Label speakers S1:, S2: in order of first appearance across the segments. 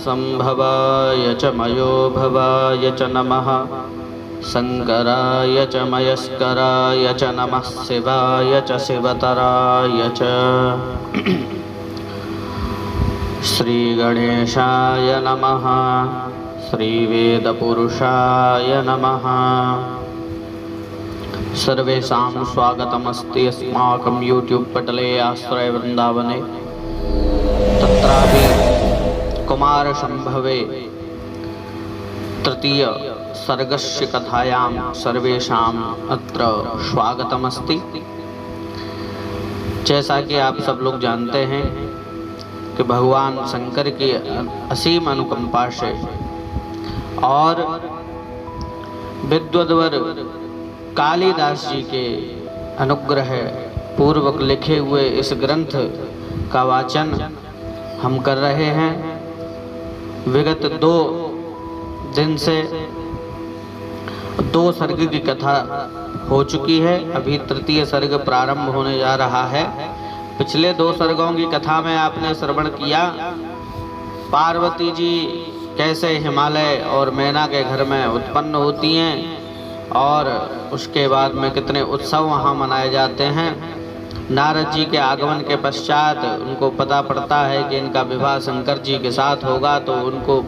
S1: संभवाय च मयोभवाय च नमः शंकराय च मयस्कराय च नमः शिवाय च शिवतराय च श्री गणेशाय नमः श्रीवेदपुरुषाय नमः। सर्वेषां स्वागतमस्ति अस्माकं यूट्यूब पटले आश्रय वृंदावने तत्रापि कुमार संभवे तृतीय सर्गस्य कथायां सर्वेषां अत्र स्वागतमस्ति। जैसा कि आप सब लोग जानते हैं कि भगवान शंकर की असीम अनुकंपा से और विद्वद्वर कालिदास जी के अनुग्रह पूर्वक लिखे हुए इस ग्रंथ का वाचन हम कर रहे हैं। विगत 2 दिन से 2 सर्ग की कथा हो चुकी है। अभी तृतीय सर्ग प्रारंभ होने जा रहा है। पिछले 2 सर्गों की कथा में आपने श्रवण किया पार्वती जी कैसे हिमालय और मैना के घर में उत्पन्न होती हैं और उसके बाद में कितने उत्सव वहाँ मनाए जाते हैं। नारद जी के आगमन के पश्चात उनको पता पड़ता है कि इनका विवाह शंकर जी के साथ होगा, तो उनको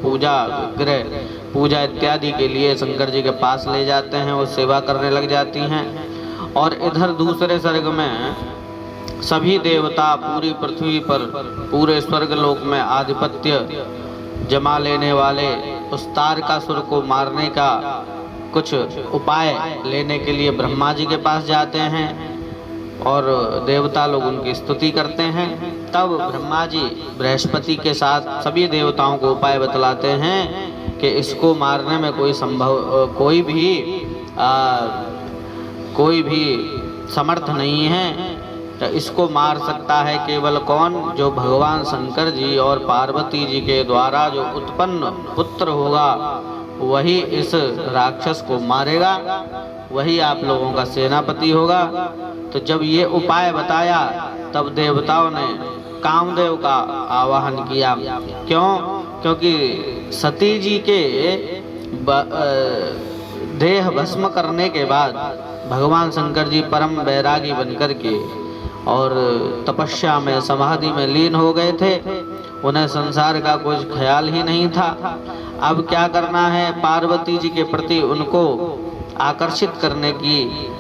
S1: पूजा इत्यादि के लिए शंकर जी के पास ले जाते हैं और सेवा करने लग जाती हैं। और इधर दूसरे सर्ग में सभी देवता पूरी पृथ्वी पर पूरे स्वर्गलोक में आधिपत्य जमा लेने वाले उस तारकासुर को मारने का कुछ उपाय लेने के लिए ब्रह्मा जी के पास जाते हैं और देवता लोग उनकी स्तुति करते हैं। तब ब्रह्मा जी बृहस्पति के साथ सभी देवताओं को उपाय बतलाते हैं कि इसको मारने में कोई भी समर्थ नहीं है। तो इसको मार सकता है केवल कौन? जो भगवान शंकर जी और पार्वती जी के द्वारा जो उत्पन्न पुत्र होगा वही इस राक्षस को मारेगा, वही आप लोगों का सेनापति होगा। तो जब ये उपाय बताया तब देवताओं ने कामदेव का आवाहन किया। क्यों? क्योंकि सती जी के देह भस्म करने के बाद भगवान शंकर जी परम वैरागी बनकर के और तपस्या में समाधि में लीन हो गए थे। उन्हें संसार का कुछ ख्याल ही नहीं था। अब क्या करना है? पार्वती जी के प्रति उनको आकर्षित करने की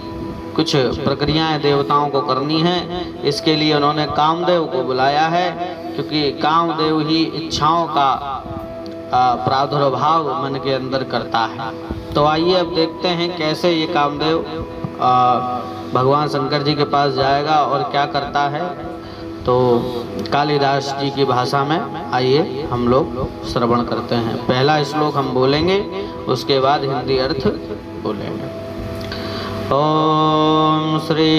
S1: कुछ प्रक्रियाएं देवताओं को करनी है। इसके लिए उन्होंने कामदेव को बुलाया है, क्योंकि कामदेव ही इच्छाओं का प्रादुर्भाव मन के अंदर करता है। तो आइए अब देखते हैं कैसे ये कामदेव भगवान शंकर जी के पास जाएगा और क्या करता है। तो कालिदास जी की भाषा में आइए हम लोग श्रवण करते हैं। पहला श्लोक हम बोलेंगे, उसके बाद हिंदी अर्थ बोलेंगे। ओम श्री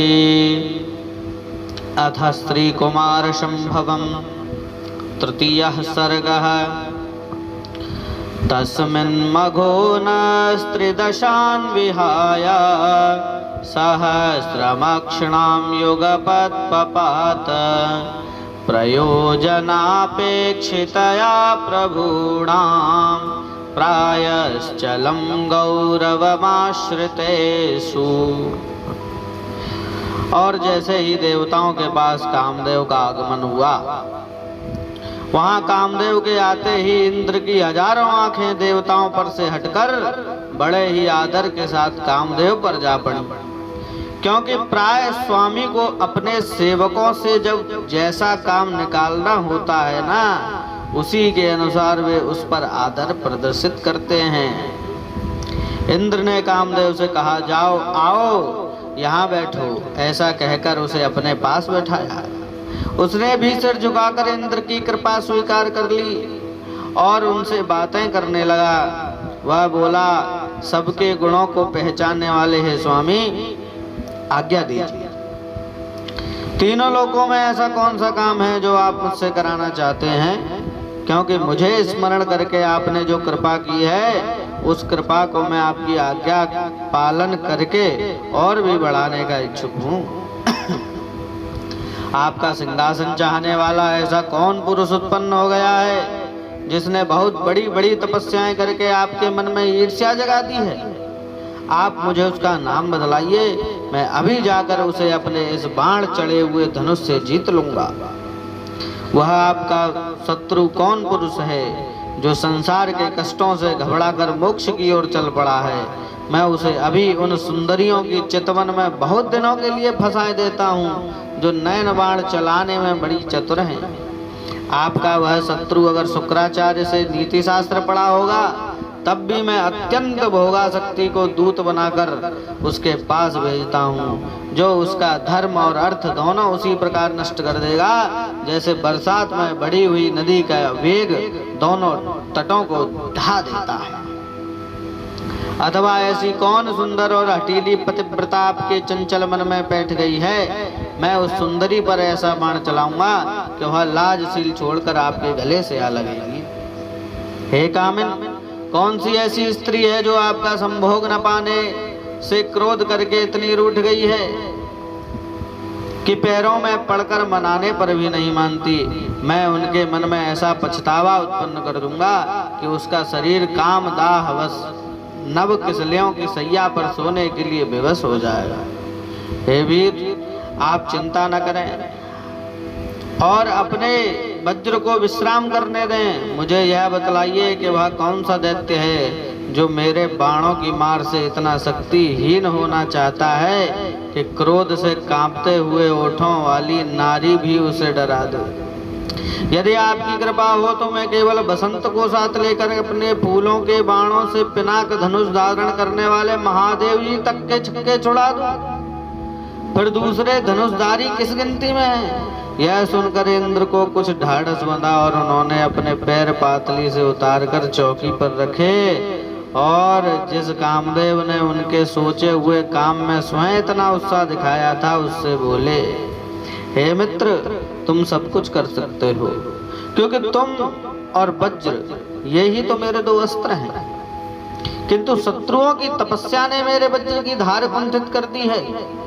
S1: अथ स्त्री कुमार संभवम तृतीयः सर्गः तस्मिन्मघो न स्त्रिदशान् विहाय सहस्रमक्षणां युगपत्पपात प्रयोजनापेक्षितया प्रभूणां प्रायश्चलं गौरवमाश्रितेषु। और जैसे ही देवताओं के पास कामदेव का आगमन हुआ, वहां कामदेव के आते ही इंद्र की हजारों आंखें देवताओं पर से हटकर बड़े ही आदर के साथ कामदेव पर जा पड़ी। क्योंकि प्राय स्वामी को अपने सेवकों से जब जैसा काम निकालना होता है ना, उसी के अनुसार वे उस पर आदर प्रदर्शित करते हैं। इंद्र ने कामदेव से कहा, जाओ आओ यहाँ बैठो। ऐसा कहकर उसे अपने पास बैठाया। उसने भी सिर झुकाकर इंद्र की कृपा स्वीकार कर ली और उनसे बातें करने लगा। वह बोला, सबके गुणों को पहचानने वाले हैं स्वामी, आज्ञा दीजिए। तीनों लोकों में ऐसा कौन सा काम है जो आप मुझसे कराना चाहते हैं? क्योंकि मुझे स्मरण करके आपने जो कृपा की है, उस कृपा को मैं आपकी आज्ञा पालन करके और भी बढ़ाने का इच्छुक हूँ। आपका सिंहासन चाहने वाला ऐसा कौन पुरुष उत्पन्न हो गया है जिसने बहुत बड़ी बड़ी तपस्याएं करके आपके मन में ईर्ष्या जगा दी है। आप मुझे उसका नाम बतलाइए, मैं अभी जाकर उसे अपने इस बाण चढ़े हुए धनुष से जीत लूंगा। वह आपका शत्रु कौन पुरुष है जो संसार के कष्टों से घबराकर मोक्ष की ओर चल पड़ा है? मैं उसे अभी उन सुंदरियों की चितवन में बहुत दिनों के लिए फंसाए देता हूँ, जो नयन बाण चलाने में बड़ी चतुर हैं। आपका वह शत्रु अगर शुक्राचार्य से नीति शास्त्र पढ़ा होगा, तब भी मैं अत्यंत भोगा शक्ति को दूत बनाकर उसके पास भेजता हूँ, जो उसका धर्म और अर्थ दोनों उसी प्रकार नष्ट कर देगा जैसे बरसात में बढ़ी हुई नदी का वेग दोनों तटों को ढा देता है। अथवा ऐसी कौन सुंदर और हठीली पतिव्रता आपके चंचल मन में बैठ गई है? मैं उस सुंदरी पर ऐसा बाण चलाऊंगा कि वह लाजशील छोड़कर आपके गले से आ लगेगी। हे कामिन, कौन सी ऐसी स्त्री है जो आपका संभोग न पाने से क्रोध करके इतनी रूठ गई है कि पैरों में पड़कर मनाने पर भी नहीं मानती? मैं उनके मन में ऐसा पछतावा उत्पन्न कर दूंगा कि उसका शरीर काम दाह हवस नव किसलियों की सैया पर सोने के लिए बेबस हो जाएगा। हे वीर, आप चिंता न करें और अपने वज्र को विश्राम करने दें। मुझे यह बतलाइए कि वह कौन सा दैत्य है जो मेरे बाणों की मार से इतना शक्तिहीन होना चाहता है कि क्रोध से कांपते हुए ओठों वाली नारी भी उसे डरा दे। यदि आपकी कृपा हो तो मैं केवल बसंत को साथ लेकर अपने फूलों के बाणों से पिनाक धनुष धारण करने वाले महादेव जी तक के छक्के छुड़ा दूं। फिर दूसरे धनुषधारी किस गिनती में है? यह सुनकर इंद्र को कुछ ढाढ़स बंधा और उन्होंने अपने पैर पातली से उतारकर चौकी पर रखे और जिस कामदेव ने उनके सोचे हुए काम में स्वयं इतना उत्साह दिखाया था, उससे बोले, हे मित्र, तुम सब कुछ कर सकते हो, क्योंकि तुम और वज्र यही तो मेरे दो अस्त्र हैं। किंतु शत्रुओं की तपस्या ने मेरे वज्र की धार कुंठित कर दी है।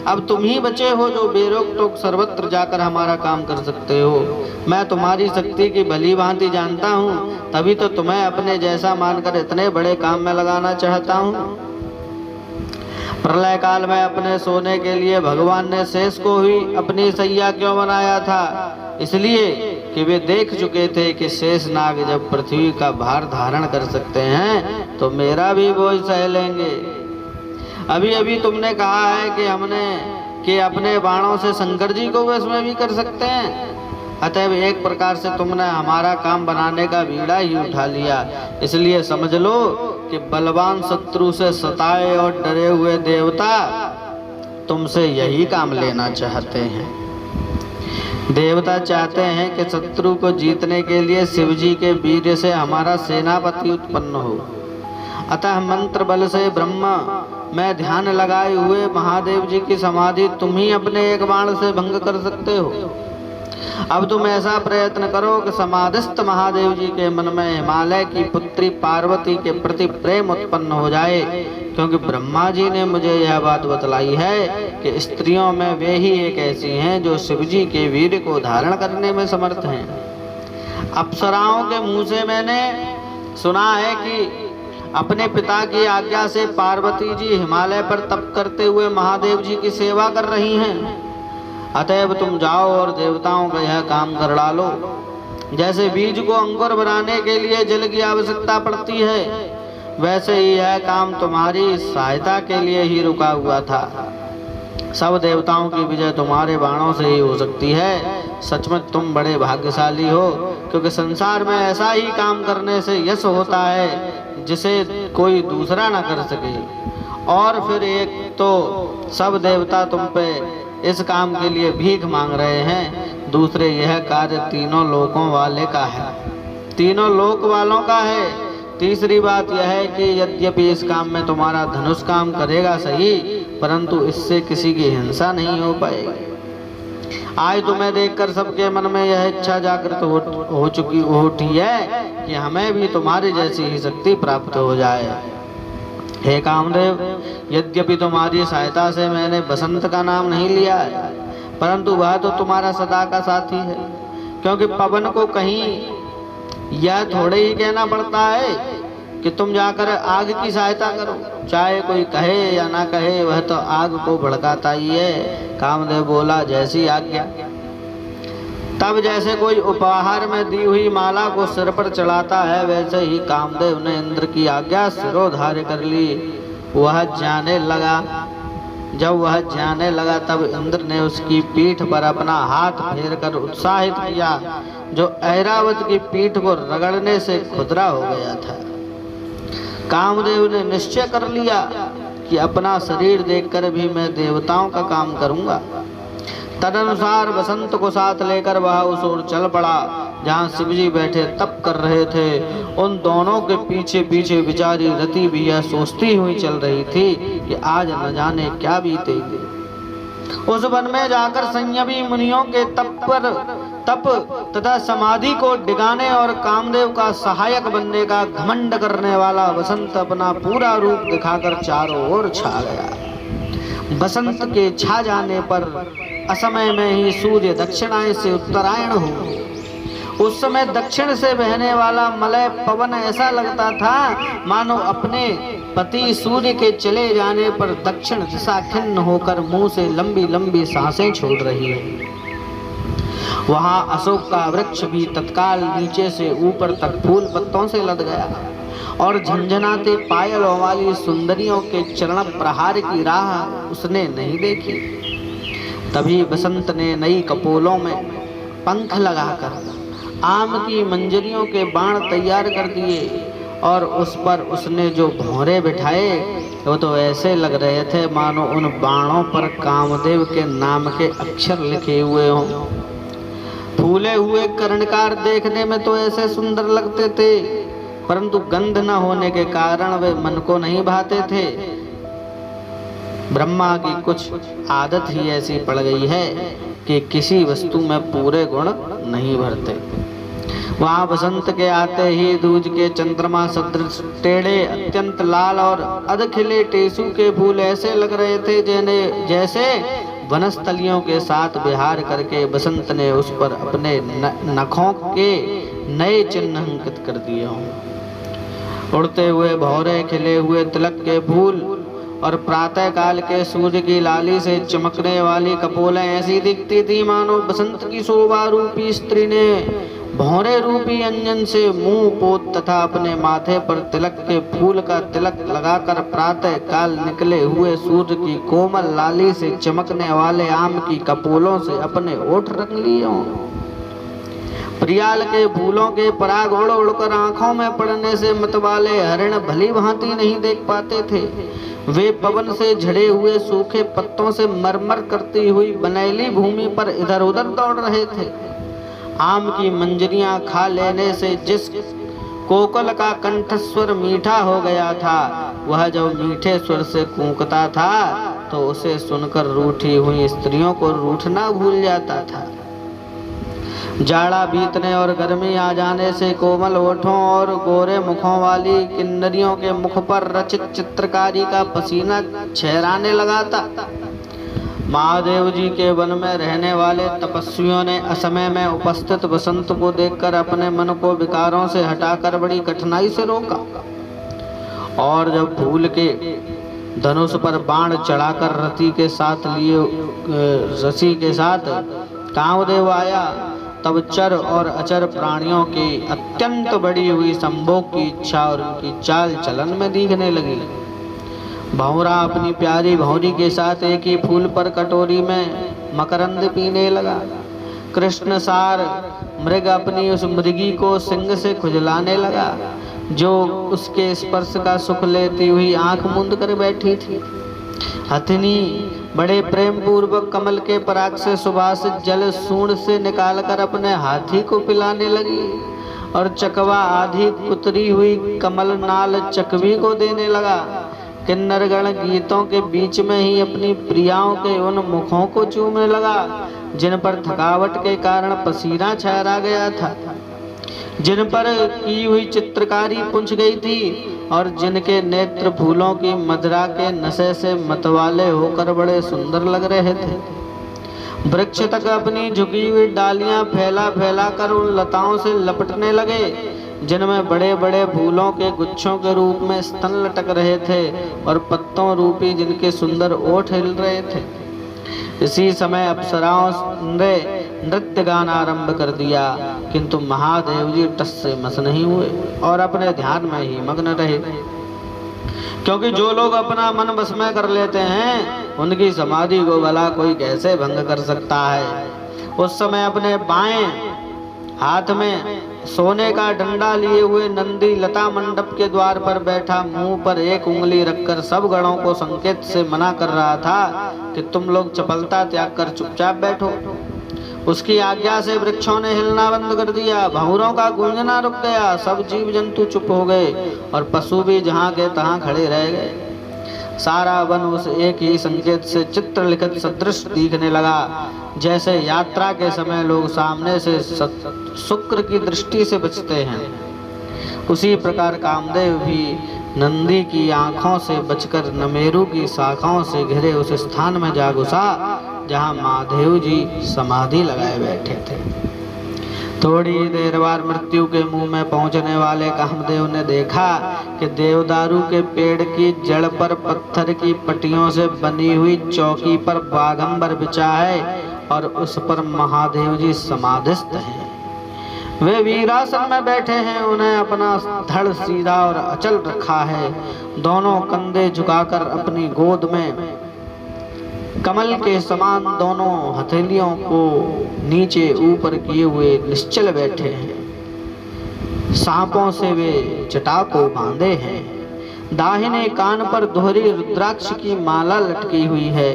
S1: अब तुम ही बचे हो जो बेरोक टोक सर्वत्र जाकर हमारा काम कर सकते हो। मैं तुम्हारी शक्ति की भली भांति जानता हूँ, तभी तो तुम्हें अपने जैसा मानकर इतने बड़े काम में लगाना चाहता हूँ। प्रलय काल में अपने सोने के लिए भगवान ने शेष को ही अपनी सैया क्यों बनाया था? इसलिए कि वे देख चुके थे कि शेष नाग जब पृथ्वी का भार धारण कर सकते हैं तो मेरा भी बोझ सह लेंगे। अभी अभी तुमने कहा है कि अपने बाणों से शंकर जी को वश में भी कर सकते हैं। अतएव एक प्रकार से तुमने हमारा काम बनाने का बीड़ा ही उठा लिया। इसलिए समझ लो कि बलवान शत्रु से सताए और डरे हुए देवता तुमसे यही काम लेना चाहते हैं। देवता चाहते हैं कि शत्रु को जीतने के लिए शिव जी के वीर्य से हमारा सेनापति उत्पन्न हो। अतः मंत्र बल से ब्रह्मा में ध्यान लगाए हुए महादेव जी की समाधि तुम ही अपने एक बाण से भंग कर सकते हो। अब तुम ऐसा प्रयत्न करो कि समाधिस्थ महादेव जी के मन में हिमालय की पुत्री पार्वती के प्रति प्रेम उत्पन्न हो जाए, क्योंकि ब्रह्मा जी ने मुझे यह बात बतलाई है कि स्त्रियों में वे ही एक ऐसी हैं जो शिव जी के वीर्य को धारण करने में समर्थ हैं। अप्सराओं के मुँह से मैंने सुना है कि अपने पिता की आज्ञा से पार्वती जी हिमालय पर तप करते हुए महादेव जी की सेवा कर रही हैं। अतएव तुम जाओ और देवताओं का यह काम कर डालो। जैसे बीज को अंकुर बनाने के लिए जल की आवश्यकता पड़ती है, वैसे ही यह काम तुम्हारी सहायता के लिए ही रुका हुआ था। सब देवताओं की विजय तुम्हारे बाणों से ही हो सकती है। सचमुच तुम बड़े भाग्यशाली हो, क्योंकि संसार में ऐसा ही काम करने से यश होता है जिसे कोई दूसरा ना कर सके। और फिर एक तो सब देवता तुम पे इस काम के लिए भीख मांग रहे हैं, दूसरे यह कार्य तीनों लोकों वाले का है, तीनों लोक वालों का है। तीसरी बात यह है कि यद्यपि इस काम में तुम्हारा धनुष काम करेगा सही, परंतु इससे किसी की हिंसा नहीं हो पाएगी। आज तुम्हें देखकर सबके मन में यह इच्छा जागृत हो उठी है कि हमें भी तुम्हारी जैसी ही शक्ति प्राप्त हो जाए। हे कामदेव, यद्यपि तुम्हारी सहायता से मैंने बसंत का नाम नहीं लिया है, परंतु वह तो तुम्हारा सदा का साथी है, क्योंकि पवन को कहीं यह थोड़े ही कहना पड़ता है कि तुम जाकर आग की सहायता करो, चाहे कोई कहे या ना कहे, वह तो आग को भड़काता ही है। कामदेव बोला, जैसी आज्ञा। तब जैसे कोई उपहार में दी हुई माला को सिर पर चढ़ाता है, वैसे ही कामदेव ने इंद्र की आज्ञा सिरोधार्य कर ली। वह जाने लगा। जब वह जाने लगा तब इंद्र ने उसकी पीठ पर अपना हाथ फेर कर उत्साहित किया, जो ऐरावत की पीठ को रगड़ने से खुदरा हो गया था। कामदेव ने निश्चय कर लिया कि अपना शरीर देखकर भी मैं देवताओं का काम करूंगा। तदनुसार बसंत को साथ लेकर वह उस ओर चल पड़ा जहाँ शिवजी बैठे तप कर रहे थे। उन दोनों के पीछे पीछे बेचारी रति भी यह सोचती हुई चल रही थी कि आज न जाने क्या बीतेगी। उस वन में जाकर संयमी मुनियों के तप तथा समाधि को डिगाने और कामदेव का सहायक बनने का घमंड करने वाला बसंत अपना पूरा रूप दिखाकर चारों ओर छा गया। बसंत के छा जाने पर असमय में ही सूर्य दक्षिणायन से उत्तरायण हो। उस समय दक्षिण से बहने वाला मलय पवन ऐसा लगता था मानो अपने पति सूर्य के चले जाने पर दक्षिण दिशा खिन्न होकर मुंह से लंबी लंबी सांसें छोड़ रही है। वहां अशोक का वृक्ष भी तत्काल नीचे से ऊपर तक फूल पत्तों से लद गया और झंझनाते पायलों वाली सुंदरियों के चरण प्रहार की राह उसने नहीं देखी। तभी बसंत ने नई कपोलों में पंख लगाकर आम की मंजरियों के बाण तैयार कर दिए और उस पर उसने जो भौरे बिठाए वो तो ऐसे लग रहे थे मानो उन बाणों पर कामदेव के नाम के अक्षर लिखे हुए हों। फूले हुए कर्णकार देखने में तो ऐसे सुंदर लगते थे, परंतु गंध न होने के कारण वे मन को नहीं भाते थे। ब्रह्मा की कुछ आदत ही ऐसी पड़ गई है कि किसी वस्तु में पूरे गुण नहीं भरते। वहां बसंत के आते ही दूज के चंद्रमा सदृश टेढ़े अत्यंत लाल और अधखिले टेसू के फूल ऐसे लग रहे थे जैसे वनस्थलियों के साथ विहार करके बसंत ने उस पर अपने नखों के नए चिन्ह अंकित कर दिए हों। उड़ते हुए भौरे खिले हुए तिलक के फूल और प्रातः काल के सूर्य की लाली से चमकने वाली कपोलें ऐसी दिखती थी मानो बसंत की शोभा रूपी स्त्री ने भौरे रूपी अंजन से मुंह पोत तथा अपने माथे पर तिलक के फूल का तिलक लगाकर प्रातः काल निकले हुए सूर्य की कोमल लाली से चमकने वाले आम की कपोलों से अपने ओठ रंग लिए हों। प्रियाल के फूलों के पराग उड़ उड़कर आंखों में पड़ने से मतवाले हरिण भली भांति नहीं देख पाते थे। वे पवन से झड़े हुए सूखे पत्तों से मरमर करती हुई बनैली भूमि पर इधर उधर दौड़ रहे थे। आम की मंजरियां खा लेने से जिस कोकिल का कंठस्वर मीठा हो गया था, वह जब मीठे स्वर से कूकता था तो उसे सुनकर रूठी हुई स्त्रियों को रूठना भूल जाता था। जाड़ा बीतने और गर्मी आ जाने से कोमल ओठों और गोरे मुखों वाली किन्नरियों के मुख पर रचित चित्रकारी का पसीना छहराने लगा था। महादेव जी के वन में रहने वाले तपस्वियों ने असमय में उपस्थित बसंत को देखकर अपने मन को विकारों से हटाकर बड़ी कठिनाई से रोका और जब फूल के धनुष पर बाण चढ़ाकर रति के साथ कामदेव आया, तब चर और अचर प्राणियों की अत्यंत बड़ी हुई संभोग की इच्छा और उनकी चाल चलन में दिखने लगी। भंवरा अपनी प्यारी भौरी के साथ एक ही फूल पर कटोरी में मकरंद पीने लगा। कृष्ण सार मृग अपनी उस मृगी को सिंग से खुजलाने लगा जो उसके स्पर्श का सुख लेती हुई आंख मूंद कर बैठी थी। हथिनी बड़े प्रेम पूर्वक कमल के पराग से सुभाषित जल सूंड से निकालकर अपने हाथी को पिलाने लगी और चकवा आधी कुतरी हुई कमल नाल चकवी को देने लगा। किन्नरगण गीतों के बीच में ही अपनी प्रियाओं के उन मुखों को चूमने लगा जिन पर थकावट के कारण पसीना ठहरा गया था, जिन पर की हुई चित्रकारी पुंछ गई थी और जिनके नेत्र फूलों की मदिरा के नशे से मतवाले होकर बड़े सुंदर लग रहे थे। वृक्ष तक अपनी झुकी हुई डालियां फैला फैला कर उन लताओं से लपटने लगे जिनमें बड़े बड़े फूलों के गुच्छों के रूप में स्तन लटक रहे थे और पत्तों रूपी जिनके सुंदर ओठ हिल रहे थे। इसी समय अप्सराओं ने नृत्य गाना आरंभ कर दिया, किंतु महादेव जी टस से मस नहीं हुए और अपने ध्यान में ही मग्न रहे, क्योंकि जो लोग अपना मन बस में कर लेते हैं उनकी समाधि को भला कोई कैसे भंग कर सकता है। उस समय अपने बाएं हाथ में सोने का डंडा लिए हुए नंदी लता मंडप के द्वार पर बैठा मुंह पर एक उंगली रखकर सब गणों को संकेत से मना कर रहा था कि तुम लोग चपलता त्याग कर चुपचाप बैठो। उसकी आज्ञा से वृक्षों ने हिलना बंद कर दिया, भंवरों का गूंजना रुक गया, सब जीव जंतु चुप हो गए और पशु भी जहां के तहां खड़े रह गए। सारा वन उस एक ही संकेत से चित्र लिखित सदृश दिखने लगा, जैसे यात्रा के समय लोग सामने से शुक्र की दृष्टि से बचते हैं। उसी प्रकार कामदेव भी नंदी की आंखों से बचकर नमेरु की शाखाओं से घिरे उस स्थान में जा घुसा जहां महादेव जी समाधि लगाए बैठे थे। थोड़ी देर बाद मृत्यु के मुंह में पहुंचने वाले कामदेव ने देखा कि देवदारू के पेड़ की जड़ पर पत्थर की पट्टियों से बनी हुई चौकी पर बाघंबर बिछा है और उस पर महादेव जी समाधिस्थ हैं। वे वीरासन में बैठे हैं, उन्हें अपना धड़ सीधा और अचल रखा है, दोनों कंधे झुकाकर अपनी गोद में कमल के समान दोनों हथेलियों को नीचे ऊपर किए हुए निश्चल बैठे हैं। सांपों से वे जटा को बांधे हैं, दाहिने कान पर दोहरी रुद्राक्ष की माला लटकी हुई है।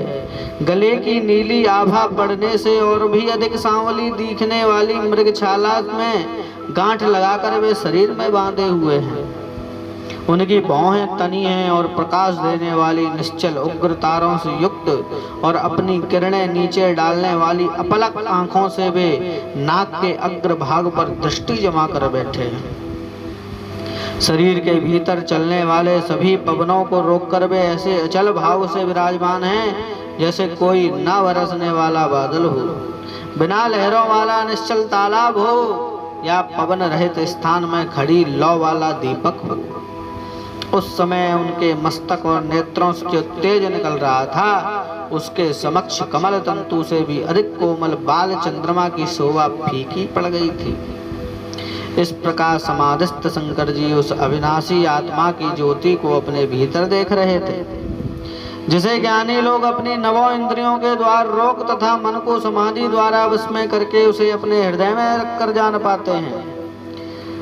S1: गले की नीली आभा पड़ने से और भी अधिक सांवली दिखने वाली मृगछाला में गांठ लगाकर वे शरीर में बांधे हुए हैं। उनकी भौहें तनी हैं और प्रकाश देने वाली निश्चल उग्र तारों से युक्त और अपनी किरणें नीचे डालने वाली अपलक आंखों से वे नाक के अग्र भाग पर दृष्टि जमा कर बैठे हैं। शरीर के भीतर चलने वाले सभी पवनों को रोककर वे ऐसे अचल भाव से विराजमान हैं जैसे कोई न बरसने वाला बादल हो, बिना लहरों वाला निश्चल तालाब हो या पवन रहित स्थान में खड़ी लौ वाला दीपक हो। उस समय उनके मस्तक और नेत्रों से जो तेज निकल रहा था, उसके समक्ष कमल तंतु से भी अधिक कोमल बाल चंद्रमा की शोभा फीकी पड़ गई थी। इस प्रकार समाधिस्थ शंकर जी उस अविनाशी आत्मा की ज्योति को अपने भीतर देख रहे थे, जिसे ज्ञानी लोग अपनी नवों इंद्रियों के द्वार रोक तथा मन को समाधि द्वारा विस्मय करके उसे अपने हृदय में रखकर जान पाते हैं।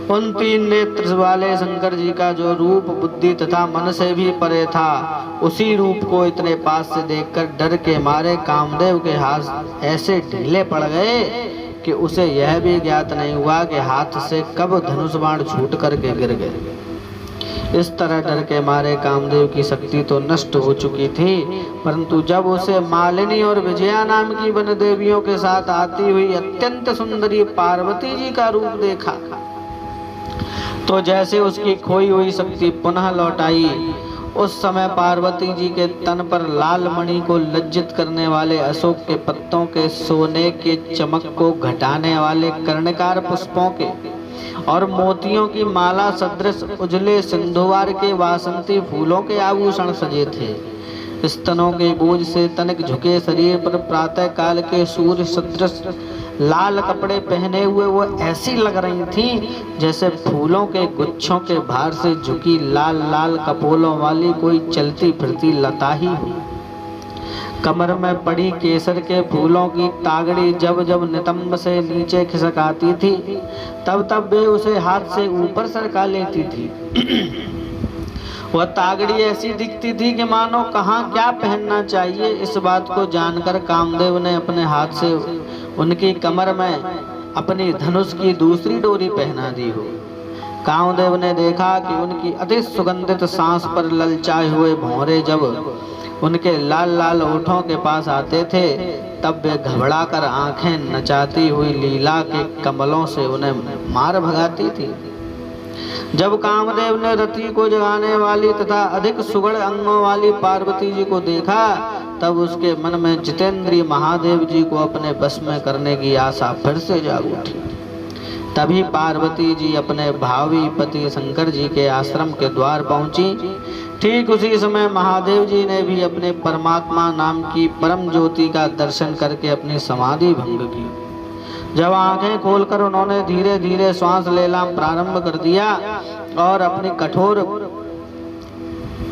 S1: उन तीन नेत्र वाले शंकर जी का जो रूप बुद्धि तथा मन से भी परे था, उसी रूप को इतने पास से देखकर डर के मारे कामदेव के हाथ ऐसे ढीले पड़ गए कि उसे यह भी ज्ञात नहीं हुआ कि हाथ से कब धनुष बाण छूट करके गिर गए। इस तरह डर के मारे कामदेव की शक्ति तो नष्ट हो चुकी थी, परंतु जब उसे मालिनी और विजया नाम की वन देवियों के साथ आती हुई अत्यंत सुंदरी पार्वती जी का रूप देखा तो जैसे उसकी खोई हुई शक्ति पुनः लौट आई। उस समय पार्वती जी के तन पर लाल मणि को लज्जित करने वाले अशोक के पत्तों के सोने के चमक को घटाने वाले कर्णकार पुष्पों के और मोतियों की माला सदृश उजले सिंधुवार के वासंती फूलों के आभूषण सजे थे। स्तनों के बोझ से तनिक झुके शरीर पर प्रातः काल के सूर्य सदृश लाल कपड़े पहने हुए वो ऐसी लग रही थी जैसे फूलों के गुच्छों के भार से झुकी लाल लाल कपोलों वाली कोई चलती फिरती लता ही हो। कमर में पड़ी केसर के फूलों की तागड़ी जब जब नितंब से नीचे खिसक आती थी, तब तब वे उसे हाथ से ऊपर सरका लेती थी। वह तागड़ी ऐसी दिखती थी कि मानो कहाँ क्या पहनना चाहिए, इस बात को जानकर कामदेव ने अपने हाथ से उनकी कमर में अपनी धनुष की दूसरी डोरी पहना दी हो। कामदेव ने देखा कि उनकी अति सुगंधित सांस पर ललचाए हुए भौरे जब उनके लाल लाल होठों के पास आते थे, तब वे घबराकर आंखें नचाती हुई लीला के कमलों से उन्हें मार भगाती थी। जब कामदेव ने रति को जगाने वाली तथा अधिक सुगढ़ अंगों वाली पार्वती जी को देखा, तब उसके मन में जितेंद्रिय महादेव जी को अपने बस में करने की आशा फिर से जाग उठी। तभी पार्वती जी अपने भावी पति शंकर जी के आश्रम के द्वार पहुंची। ठीक उसी समय महादेव जी ने भी अपने परमात्मा नाम की परम ज्योति का दर्शन करके अपनी समाधि भंग की। जब आंखें खोलकर उन्होंने धीरे धीरे श्वास लेना प्रारंभ कर दिया और अपनी कठोर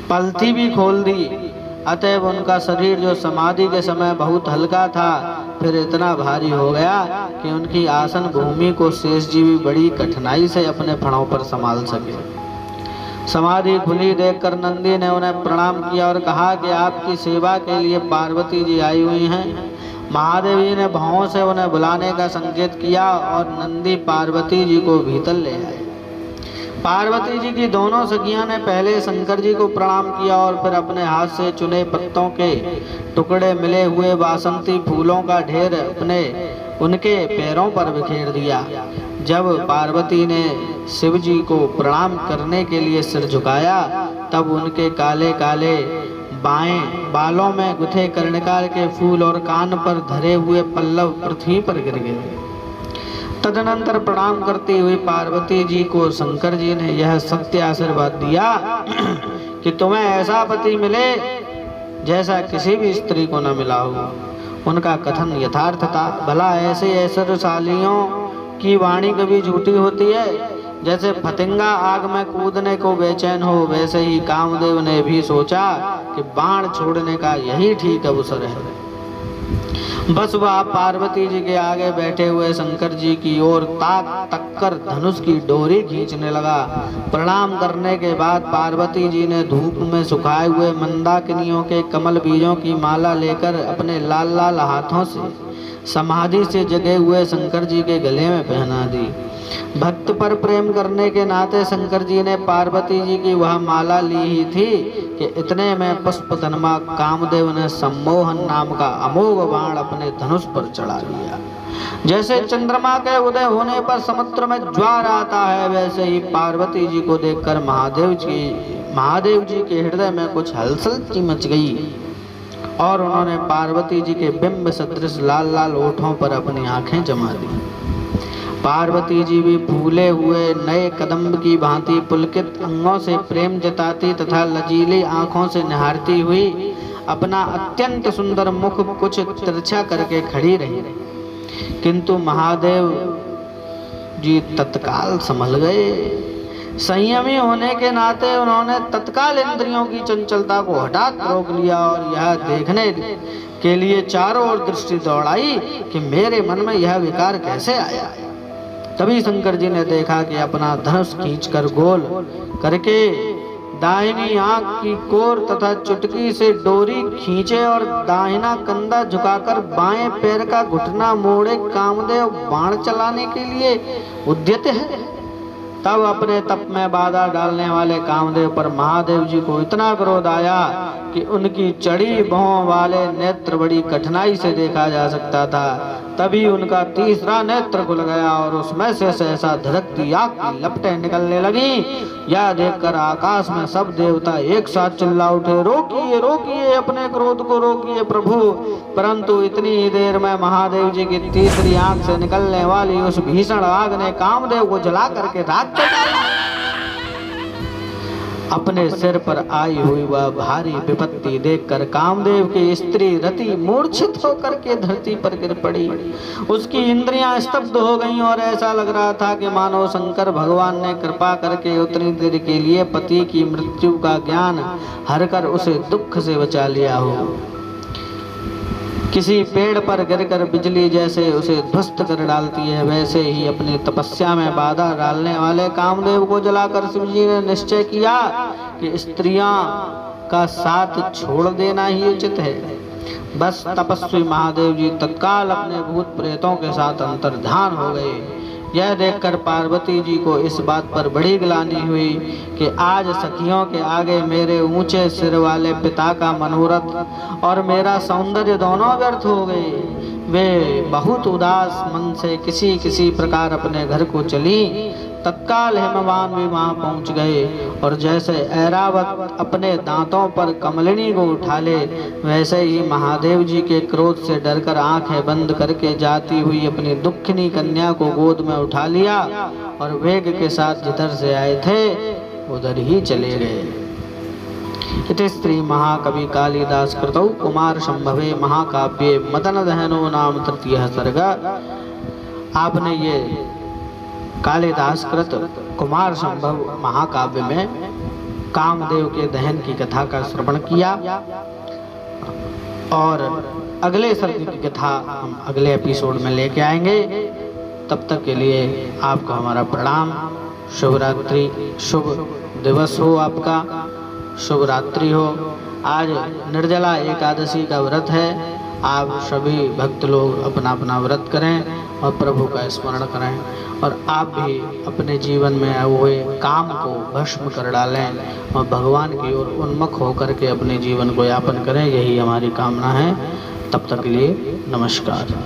S1: पलथी भी खोल दी, अतएव उनका शरीर जो समाधि के समय बहुत हल्का था फिर इतना भारी हो गया कि उनकी आसन भूमि को शेष जी भी बड़ी कठिनाई से अपने फणों पर संभाल सके। समाधि खुली देखकर नंदी ने उन्हें प्रणाम किया और कहा कि आपकी सेवा के लिए पार्वती जी आई हुई हैं। महादेव जी ने भावों से उन्हें बुलाने का संकेत किया और नंदी पार्वती जी को भीतर ले आए। पार्वती जी की दोनों सखियां ने पहले शंकर जी को प्रणाम किया और फिर अपने हाथ से चुने पत्तों के टुकड़े मिले हुए वासंती फूलों का ढेर उनके पैरों पर बिखेर दिया। जब पार्वती ने शिव जी को प्रणाम करने के लिए सिर झुकाया तब उनके काले काले बाएं बालों में गुथे कर्णकार के फूल और कान पर धरे हुए पल्लव पृथ्वी पर गिर गए। तदनंतर प्रणाम करती हुई पार्वती जी को शंकर जी ने यह सत्य आशीर्वाद दिया कि तुम्हें ऐसा पति मिले जैसा किसी भी स्त्री को न मिला हो। उनका कथन यथार्थ था। भला ऐसे ऐश्वर्यशालियों की वाणी कभी झूठी होती है? जैसे फतिंगा आग में कूदने को बेचैन हो, वैसे ही कामदेव ने भी सोचा कि बाण छोड़ने का यही ठीक अवसर है। बस वह पार्वती जी के आगे बैठे हुए शंकर जी की ओर ताक तक कर धनुष की डोरी खींचने लगा। प्रणाम करने के बाद पार्वती जी ने धूप में सुखाए हुए मंदाकिनियों के कमल बीजों की माला लेकर अपने लाल लाल हाथों से समाधि से जगे हुए शंकर जी के गले में पहना दी। भक्त पर प्रेम करने के नाते शंकर जी ने पार्वती जी की वह माला ली ही थी कि इतने में पुष्पतनमा कामदेव ने सम्मोहन नाम का अमोघ बाण अपने धनुष पर चढ़ा लिया। जैसे चंद्रमा के उदय होने पर समुद्र में ज्वार आता है, वैसे ही पार्वती जी को देखकर महादेव जी के हृदय में कुछ हलचल सी मच गई और उन्होंने पार्वती जी के बिंब सदृश लाल लाल ओठों पर अपनी आंखें जमा दी। पार्वती जी भी फूले हुए नए कदम्ब की भांति पुलकित अंगों से प्रेम जताती तथा लजीली आंखों से निहारती हुई अपना अत्यंत सुंदर मुख कुछ तिरछा करके खड़ी रही। किंतु महादेव जी तत्काल संभल गए। संयमी होने के नाते उन्होंने तत्काल इंद्रियों की चंचलता को हठात रोक लिया और यह देखने के लिए चारों ओर दृष्टि दौड़ाई कि मेरे मन में यह विकार कैसे आया। तभी शंकर जी ने देखा कि अपना धनुष खींचकर गोल करके दाहिनी आंख की कोर तथा चुटकी से डोरी खींचे और दाहिना कंधा झुकाकर बाएं पैर का घुटना मोड़े कामदेव बाण चलाने के लिए उद्यत है। तब अपने तप में बाधा डालने वाले कामदेव पर महादेव जी को इतना क्रोध आया कि उनकी चढ़ी भौं वाले नेत्र बड़ी कठिनाई से देखा जा सकता था। तभी उनका तीसरा नेत्र खुल गया और उसमें से सहसा धड़कती आग की लपटें निकलने लगी। यह देखकर आकाश में सब देवता एक साथ चिल्ला उठे, रोकिए रोकिए, अपने क्रोध को रोकिए प्रभु। परंतु इतनी ही देर में महादेव जी की तीसरी आंख से निकलने वाली उस भीषण आग ने कामदेव को जला करके राख कर डाला। अपने सिर पर आई हुई वह भारी विपत्ति देखकर कामदेव की स्त्री रति मूर्छित होकर के धरती पर गिर पड़ी। उसकी इंद्रियां स्तब्ध हो गईं और ऐसा लग रहा था कि मानो शंकर भगवान ने कृपा करके उतनी देर के लिए पति की मृत्यु का ज्ञान हरकर उसे दुख से बचा लिया हो। किसी पेड़ पर गिरकर बिजली जैसे उसे ध्वस्त कर डालती है, वैसे ही अपनी तपस्या में बाधा डालने वाले कामदेव को जलाकर शिव जी ने निश्चय किया कि स्त्रियां का साथ छोड़ देना ही उचित है। बस तपस्वी महादेव जी तत्काल अपने भूत प्रेतों के साथ अंतर्धान हो गए। यह देखकर पार्वती जी को इस बात पर बड़ी ग्लानि हुई कि आज सखियों के आगे मेरे ऊंचे सिर वाले पिता का मनोरथ और मेरा सौंदर्य दोनों व्यर्थ हो गए। वे बहुत उदास मन से किसी किसी प्रकार अपने घर को चली। तत्काल हिमवान भी वहां पहुंच गए और जैसे ऐरावत अपने दांतों पर कमलिनी को उठा ले, वैसे ही महादेव जी के क्रोध से डरकर आंखें बंद करके जाती हुई अपनी दुखिनी कन्या को गोद में उठा लिया और वेग के साथ जिधर से आए थे उधर ही चले गए। इति श्री महाकवि कालिदास कृतौ कुमार संभवे महाकाव्ये मदन दहनो नाम तृतीयः सर्ग। आपने ये कालिदास कृत कुमार संभव महाकाव्य में कामदेव के दहन की कथा का श्रवण किया और अगले सर्ग की कथा हम अगले एपिसोड में लेके आएंगे। तब तक के लिए आपको हमारा प्रणाम। शुभ रात्रि, शुभ दिवस हो, आपका शुभ रात्रि हो। आज निर्जला एकादशी का व्रत है। आप सभी भक्त लोग अपना अपना व्रत करें और प्रभु का स्मरण करें और आप भी अपने जीवन में हुए काम को भस्म कर डालें और भगवान की ओर उन्मुख होकर के अपने जीवन को यापन करें। यही हमारी कामना है। तब तक के लिए नमस्कार।